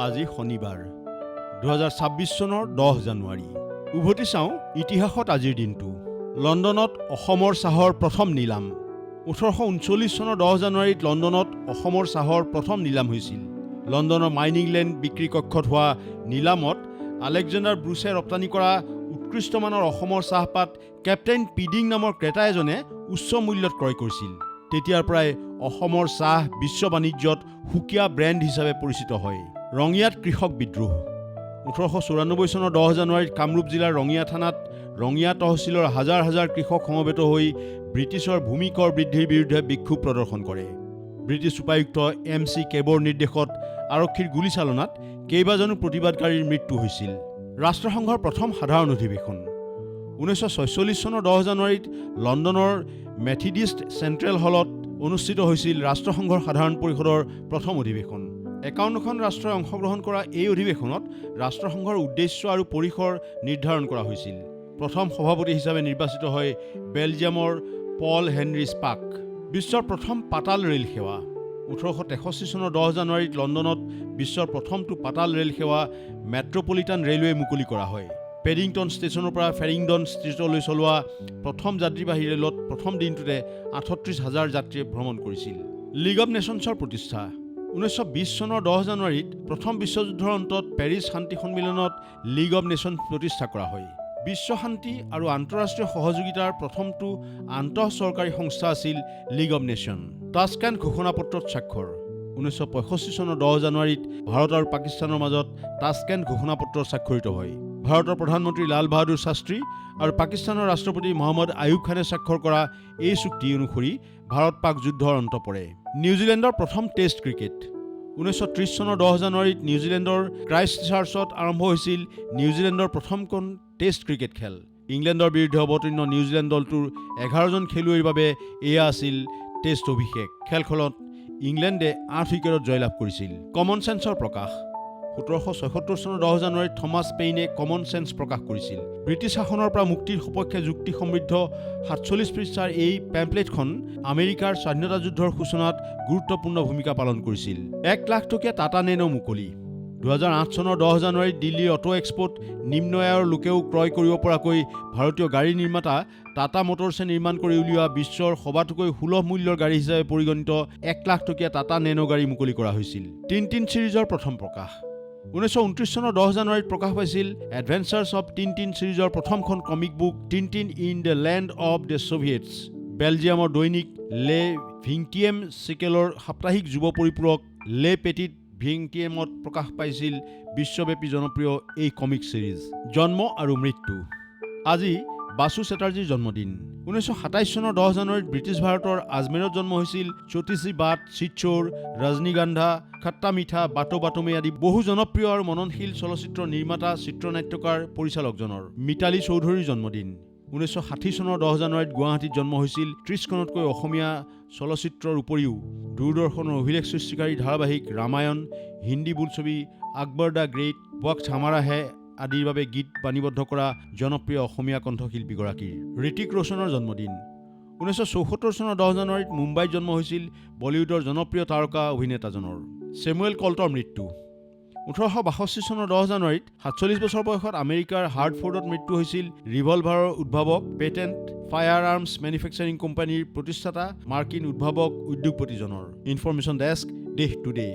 আজি শনিবাৰ 2026 চনৰ 10 জানুৱাৰী। উভতি চাওঁ ইতিহাসত আজিৰ দিনটো। লণ্ডনত অসমৰ চাহৰ প্ৰথম নিলাম। 1839 চনৰ 10 জানুৱাৰীত লণ্ডনত অসমৰ চাহৰ প্ৰথম নিলাম হৈছিল। লণ্ডনৰ মাইনিং লেণ্ড বিক্ৰী কক্ষত হোৱা নিলামত আলেকজেণ্ডাৰ ব্ৰুছে ৰপ্তানি কৰা উৎকৃষ্টমানৰ অসমৰ চাহপাত কেপ্টেইন পিডিং নামৰ ক্ৰেতা এজনে উচ্চ মূল্যত ক্ৰয় কৰিছিল। তেতিয়াৰ পৰাই অসমৰ চাহ বিশ্ব বাণিজ্যত সুকীয়া ব্ৰেণ্ড হিচাপে পৰিচিত হয়। ৰঙিয়াত কৃষক বিদ্ৰোহ। 1894 চনৰ 10 জানুৱাৰীত কামৰূপ জিলাৰ ৰঙিয়া থানাত ৰঙিয়া তহচিলৰ হাজাৰ হাজাৰ কৃষক সমবেত হৈ ব্ৰিটিছৰ ভূমিকৰ বৃদ্ধিৰ বিৰুদ্ধে বিক্ষোভ প্ৰদৰ্শন কৰে। ব্ৰিটিছ উপায়ুক্ত MC কেবৰ নিৰ্দেশত আৰক্ষীৰ গুলীচালনাত কেইবাজনো প্ৰতিবাদকাৰীৰ মৃত্যু হৈছিল। ৰাষ্ট্ৰসংঘৰ প্ৰথম সাধাৰণ অধিৱেশন। 1946 চনৰ 10 জানুৱাৰীত লণ্ডনৰ মেথডিষ্ট চেণ্ট্ৰেল হলত অনুষ্ঠিত হৈছিল ৰাষ্ট্ৰসংঘৰ সাধাৰণ পৰিষদৰ প্ৰথম অধিৱেশন। 51খন ৰাষ্ট্ৰই অংশগ্ৰহণ কৰা এই অধিৱেশনত ৰাষ্ট্ৰসংঘৰ উদ্দেশ্য আৰু পৰিসৰ নিৰ্ধাৰণ কৰা হৈছিল। প্ৰথম সভাপতি হিচাপে নিৰ্বাচিত হয় বেলজিয়ামৰ পল হেনৰি স্পাক। বিশ্বৰ প্ৰথম পাতাল ৰেল সেৱা। 1863 চনৰ 10 জানুৱাৰীত লণ্ডনত বিশ্বৰ প্ৰথমটো পাতাল ৰেল সেৱা মেট্ৰপলিটান ৰেলৱে মুকলি কৰা হয়। পেডিংটন ষ্টেচনৰ পৰা ফেৰিংডন ষ্ট্ৰীটলৈ চলোৱা প্ৰথম যাত্ৰীবাহী ৰেলত প্ৰথম দিনটোতে 38,000 যাত্ৰীয়ে ভ্ৰমণ কৰিছিল। লীগ অৱ নেশ্যনছৰ প্ৰতিষ্ঠা। 1920 চনৰ 10 জানুৱাৰীত প্ৰথম বিশ্বযুদ্ধৰ অন্তত পেৰিছ শান্তি সন্মিলনত লীগ অৱ নেশ্যন প্ৰতিষ্ঠা কৰা হয়। বিশ্ব শান্তি আৰু আন্তঃৰাষ্ট্ৰীয় সহযোগিতাৰ প্ৰথমটো আন্তঃ চৰকাৰী সংস্থা আছিল লীগ অৱ নেশ্যন। তাছকেণ্ট ঘোষণাপত্ৰত স্বাক্ষৰ। 1965 চনৰ 10 জানুৱাৰীত ভাৰত আৰু পাকিস্তানৰ মাজত তাছকেণ্ট ঘোষণাপত্ৰ স্বাক্ষৰিত হয়। ভাৰতৰ প্ৰধানমন্ত্ৰী লাল বাহাদুৰ শাস্ত্ৰী আৰু পাকিস্তানৰ ৰাষ্ট্ৰপতি মহম্মদ আয়ুব খানে স্বাক্ষৰ কৰা এই চুক্তি অনুসৰি ভাৰত পাক যুদ্ধৰ অন্ত পৰে। নিউজিলেণ্ডৰ প্ৰথম টেষ্ট ক্ৰিকেট। 1930 চনৰ 10 জানুৱাৰীত নিউজিলেণ্ডৰ ক্ৰাইষ্টচাৰ্চত আৰম্ভ হৈছিল নিউজিলেণ্ডৰ প্ৰথমখন টেষ্ট ক্ৰিকেট খেল। ইংলেণ্ডৰ বিৰুদ্ধে অৱতীৰ্ণ নিউজিলেণ্ড দলটোৰ 11জন খেলুৱৈৰ বাবে এয়া আছিল টেষ্ট অভিষেক। খেলখনত ইংলেণ্ডে 8 উইকেটত জয়লাভ কৰিছিল। কমন চেন্সৰ প্ৰকাশ। 1776 চনৰ 10 জানুৱাৰীত থমাছ পেইনে কমন চেন্স প্ৰকাশ কৰিছিল। ব্ৰিটিছ শাসনৰ পৰা মুক্তিৰ সপক্ষে যুক্তি সমৃদ্ধ 47 পৃষ্ঠাৰ এই পেম্পলেটখন আমেৰিকাৰ স্বাধীনতা যুদ্ধৰ সূচনাত গুৰুত্বপূৰ্ণ ভূমিকা পালন কৰিছিল। 1 লাখ টকীয়া টাটা নেনো মুকলি। 2008 চনৰ 10 জানুৱাৰীত দিল্লীৰ অটো এক্সপ'ত নিম্ন আয়ৰ লোকেও ক্ৰয় কৰিব পৰাকৈ ভাৰতীয় গাড়ী নিৰ্মাতা টাটা মটৰ্ছে নিৰ্মাণ কৰি উলিওৱা বিশ্বৰ সবাতোকৈ সুলভ মূল্যৰ গাড়ী হিচাপে পৰিগণিত 1 লাখ টকীয়া টাটা নেনো গাড়ী মুকলি কৰা হৈছিল। টিনটিন ছিৰিজৰ প্ৰথম প্ৰকাশ। 1929 চনৰ 10 জানুৱাৰীত প্ৰকাশ পাইছিল এডভেঞ্চাৰ্ছ অৱ টিনটিন ছিৰিজৰ প্ৰথমখন comic book Tintin in the land of the Soviets. বেলজিয়ামৰ দৈনিক লে ভিংটিয়েম চিকেলৰ সাপ্তাহিক যুৱ পৰিপূৰক লে পেটিট ভিংটিয়েমত প্ৰকাশ পাইছিল বিশ্বব্যাপী জনপ্ৰিয় এই কমিক ছিৰিজ। জন্ম আৰু মৃত্যু। আজি বাসু চেটাৰ্জীৰ জন্মদিন। 1927 চনৰ 10 জানুৱাৰীত ব্ৰিটিছ ভাৰতৰ আজমেৰত জন্ম হৈছিল চটিচি বাট, চিচ্চোৰ, ৰজনীগন্ধা, খট্টা মিঠা, বাটো বাটোমে আদি বহু জনপ্ৰিয় আৰু মননশীল চলচ্চিত্ৰ নিৰ্মাতা, চিত্ৰনাট্যকাৰ, পৰিচালকজনৰ। মিতালী চৌধুৰীৰ জন্মদিন। 1960 চনৰ 10 জানুৱাৰীত গুৱাহাটীত জন্ম হৈছিল 30খনতকৈ অসমীয়া চলচ্চিত্ৰৰ উপৰিও দূৰদৰ্শনৰ অভিলেখ সৃষ্টিকাৰী ধাৰাবাহিক ৰামায়ণ, হিন্দী বোলছবি আকবৰ দ্য গ্ৰেট, ৱক্ত হামাৰা হে আদিৰ বাবে গীত বাণীবদ্ধ কৰা জনপ্ৰিয় অসমীয়া কণ্ঠশিল্পীগৰাকীৰ। ঋতিক ৰোশনৰ জন্মদিন। 1974 চনৰ 10 জানুৱাৰীত মুম্বাইত জন্ম হৈছিল বলিউডৰ জনপ্ৰিয় তাৰকা অভিনেতাজনৰ। ছেমুৱেল কল্টৰ মৃত্যু। 1862 চনৰ 10 জানুৱাৰীত 47 বছৰ বয়সত আমেৰিকাৰ হাৰ্টফৰ্ডত মৃত্যু হৈছিল ৰিভলভাৰৰ উদ্ভাৱক, পেটেণ্ট, ফায়াৰ আৰ্মছ মেনুফেকচাৰিং কোম্পানীৰ প্ৰতিষ্ঠাতা, মাৰ্কিন উদ্ভাৱক উদ্যোগপতিজনৰ। ইনফৰমেশ্যন ডেস্ক, দেশ টুডে।